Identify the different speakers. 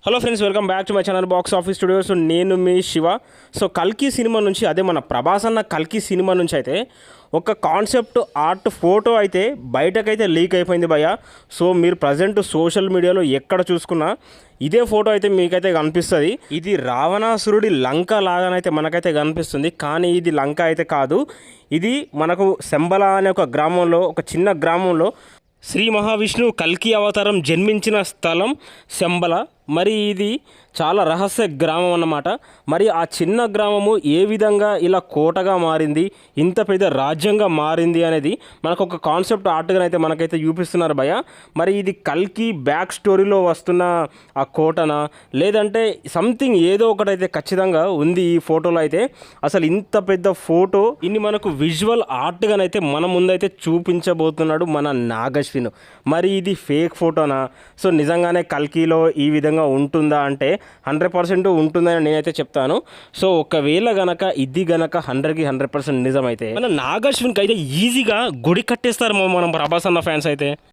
Speaker 1: Hello friends, welcome back to my channel box office studios. నేను మీ Shiva. So కల్కి cinema నుంచి, అదే మన ప్రభాస్ అన్న కల్కి సినిమా నుంచి అయితే ఒక కాన్సెప్ట్ ఆర్ట్ ఫోటో అయితే బయటకైతే లీక్ అయిపోయింది భయ్య. సో మీరు ప్రజెంట్ సోషల్ మీడియాలో ఎక్కడ చూసుకున్నా ఇదే ఫోటో అయితే మీకైతే కనిపిస్తుంది. ఇది రావణాసురుడి లంక లాగానైతే మనకైతే కనిపిస్తుంది, కానీ ఇది లంక అయితే కాదు. ఇది మనకు శంబల అనే ఒక గ్రామంలో, ఒక చిన్న గ్రామంలో శ్రీ మహావిష్ణువు కల్కి అవతారం జన్మించిన స్థలం శంబల. మరి ఇది చాలా రహస్య గ్రామం అన్నమాట. మరి ఆ చిన్న గ్రామము ఏ విధంగా ఇలా కోటగా మారింది, ఇంత పెద్ద రాజ్యంగా మారింది అనేది మనకు ఒక కాన్సెప్ట్ ఆర్ట్గా అయితే మనకైతే చూపిస్తున్నారు భయ. మరి ఇది కల్కి బ్యాక్ స్టోరీలో వస్తున్న ఆ కోటనా, లేదంటే సంథింగ్ ఏదో ఒకటైతే ఖచ్చితంగా ఉంది ఈ ఫోటోలో అయితే. అసలు ఇంత పెద్ద ఫోటో ఇన్ని మనకు విజువల్ ఆర్ట్గానైతే మన ముందైతే చూపించబోతున్నాడు మన నాగశ్విన్. మరి ఇది ఫేక్ ఫోటోనా, సో నిజంగానే కల్కిలో ఈ విధంగా ఉంటుందా అంటే 100% ఉంటుందని నేనైతే చెప్తాను. సో ఒకవేళ గనక ఇది గనక 100కి 100% నిజమైతే మన నాగశ్విన్కి అయితే ఈజీగా గుడి కట్టేస్తారు మనం ప్రభాస్ అన్న ఫ్యాన్స్ అయితే.